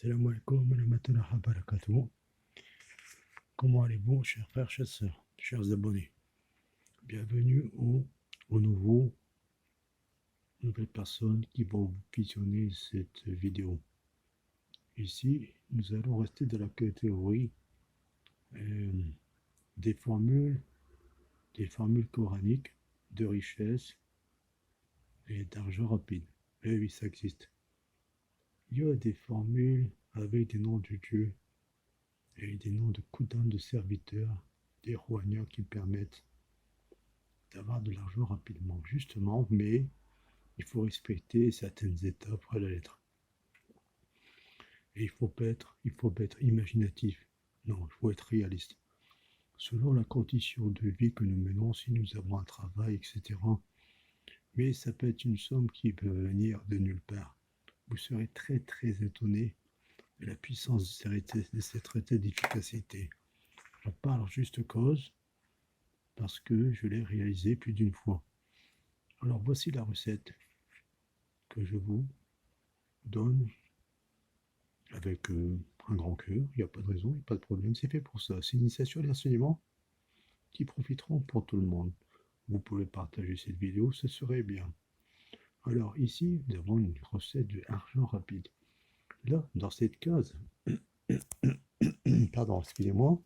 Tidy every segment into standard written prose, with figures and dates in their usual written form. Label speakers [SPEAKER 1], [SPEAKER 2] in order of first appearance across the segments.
[SPEAKER 1] Salam alaikum wa rahmatullahi wa barakatuh. Comment allez-vous, chers frères, chers sœurs, chers abonnés? Bienvenue aux nouvelles personnes qui vont visionner cette vidéo. Ici, nous allons rester dans la catégorie euh, des formules coraniques de richesse et d'argent rapide. Et oui, ça existe. Il y a des formules avec des noms de Dieu et des noms de coudins de serviteurs, des rohagnons qui permettent d'avoir de l'argent rapidement, justement, mais il faut respecter certaines étapes à la lettre. Et il faut pas être imaginatif. Non, il faut être réaliste. Selon la condition de vie que nous menons, si nous avons un travail, etc. Mais ça peut être une somme qui peut venir de nulle part. Vous serez très très étonné de la puissance de cette recette d'efficacité. J'en parle juste cause parce que je l'ai réalisé plus d'une fois. Alors voici la recette que je vous donne avec un grand cœur, il n'y a pas de raison, il n'y a pas de problème, c'est fait pour ça. C'est une initiation et l'enseignement qui profiteront pour tout le monde. Vous pouvez partager cette vidéo, ce serait bien. Alors ici, nous avons une recette de argent rapide. Là, dans cette case, pardon, excusez-moi,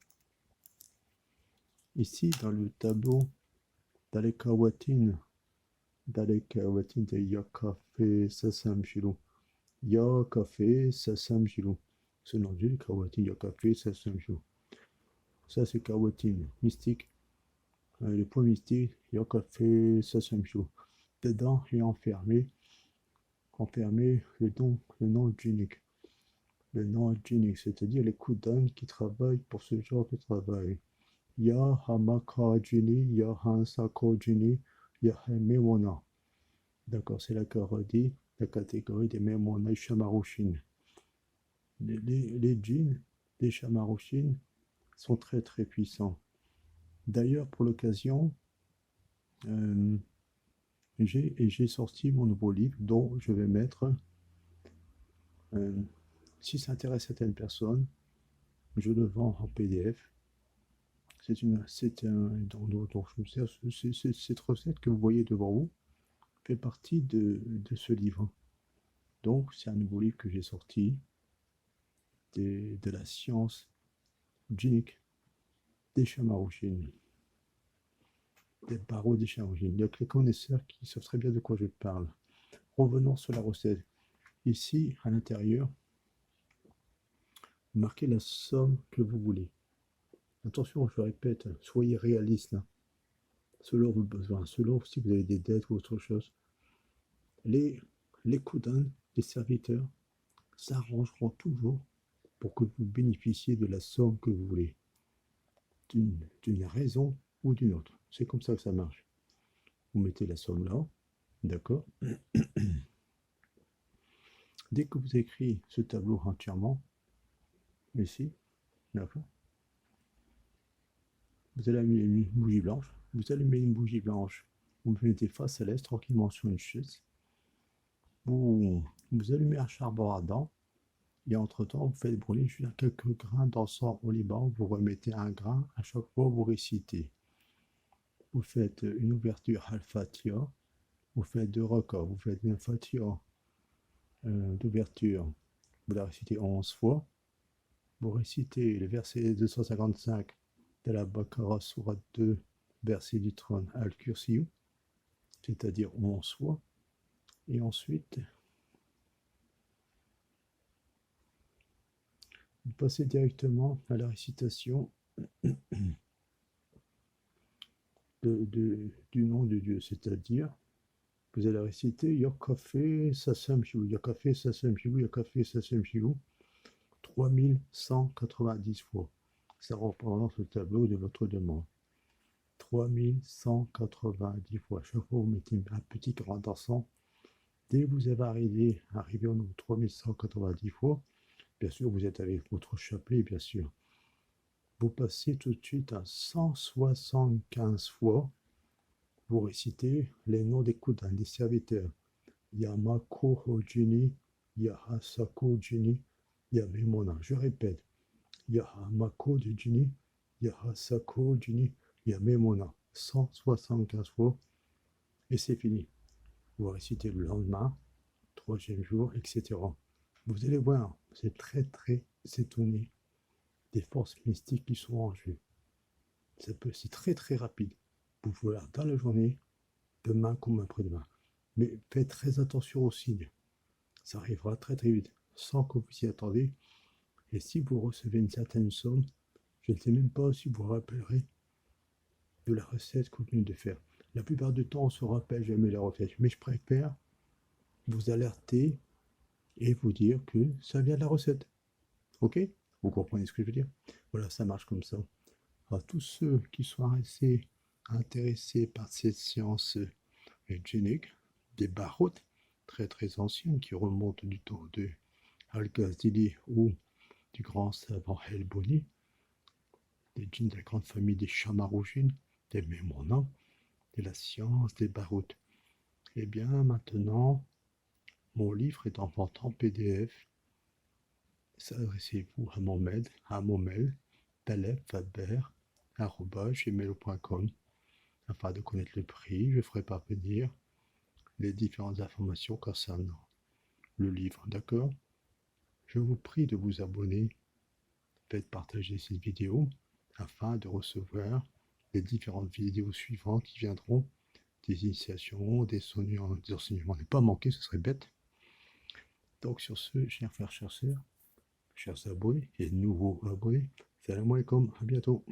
[SPEAKER 1] ici dans le tableau d'Alekawatine de Yakafe Sasam Shilo. Yakafe Sasam Shilo. Ce nom de Dieu, Kawatine Yakafe Sasam Shilo. Ça, c'est Kawatine, mystique. Le point mystique, Yakafe Sasam Shilo. Dedans est enfermé le nom Jinik. Le nom Jinik, c'est-à-dire les coudins qui travaillent pour ce genre de travail. Ya Hamaka Jini, Ya Hansako Jini, Ya Memona. D'accord, c'est la catégorie des Memona et Shamarushin. Les djinns des Shamarushin sont très très puissants. D'ailleurs, pour l'occasion, j'ai sorti mon nouveau livre dont je vais mettre, si ça intéresse certaines personnes, je le vends en PDF. Cette recette que vous voyez devant vous fait partie de ce livre. Donc, c'est un nouveau livre que j'ai sorti de la science djinnique des Shamarushin, des barreaux des Shamarushin. Il y a que les connaisseurs qui savent très bien de quoi je parle. Revenons sur la recette. Ici, à l'intérieur, marquez la somme que vous voulez. Attention, je répète, soyez réaliste là. Selon vos besoins, selon si vous avez des dettes ou autre chose. Les coudins, les serviteurs, s'arrangeront toujours pour que vous bénéficiez de la somme que vous voulez, d'une raison ou d'une autre. C'est comme ça que ça marche. Vous mettez la somme là, d'accord. Dès que vous écrivez ce tableau entièrement, ici, d'accord, vous allez allumer une bougie blanche, vous mettez face à l'est tranquillement sur une chaise, vous allumez un charbon ardent, et entre-temps, vous faites brûler juste quelques grains d'encens au Liban, vous remettez un grain à chaque fois, vous récitez. Vous faites une ouverture al-Fatiha, vous faites deux records, vous faites une Fatiha d'ouverture, vous la récitez 11 fois, vous récitez le verset 255 de la Baqarah Surat 2, verset du trône Al-Kursiyu, c'est-à-dire 11 fois, et ensuite vous passez directement à la récitation du nom de Dieu, c'est-à-dire vous allez réciter Yakafe Sasam Shilou, Yakafe Sasam Shilou, Yakafe Sasam Shilou 3190 fois. Ça représente le tableau de votre demande. 3190 fois. Chaque fois, vous mettez un petit grain d'encens. Dès que vous avez arrivé au nombre 3190 fois, bien sûr, vous êtes avec votre chapelet, bien sûr. Vous passez tout de suite à 175 fois. Vous récitez les noms des coudins, des serviteurs. Yamako Hojini, Yahasako Jini, Yamemona. Je répète, Yahamako du Juni, Yahasako Juni, Yamemona. 175 fois, et c'est fini. Vous récitez le lendemain, troisième jour, etc. Vous allez voir, vous êtes très très étonné des forces mystiques qui sont en jeu. C'est très très rapide. Vous pouvez faire dans la journée, demain comme après-demain. Mais faites très attention aux signes. Ça arrivera très très vite, sans que vous y attendez. Et si vous recevez une certaine somme, je ne sais même pas si vous vous rappellerez de la recette que vous venez de faire. La plupart du temps, on se rappelle jamais la recette. Mais je préfère vous alerter et vous dire que ça vient de la recette. Ok? Vous comprenez ce que je veux dire? Voilà, ça marche comme ça. Alors, tous ceux qui sont assez intéressés par cette science génique, des baroutes très très anciennes qui remontent du temps de Al-Ghazali ou du grand savant El-Boni, des djinns de la grande famille des Chamarougines, des Mémonins, de la science des baroutes. Eh bien, maintenant, mon livre est en vente en PDF. Adressez-vous à mon mail, talebfaber@gmail.com afin de connaître le prix. Je ferai parvenir les différentes informations concernant le livre. D'accord? Je vous prie de vous abonner, faites partager cette vidéo afin de recevoir les différentes vidéos suivantes qui viendront des initiations, des enseignements. Ne pas manquer, ce serait bête. Donc sur ce, chers frères, chers sœurs, chers abonnés et nouveaux abonnés, salam alaikum, à bientôt.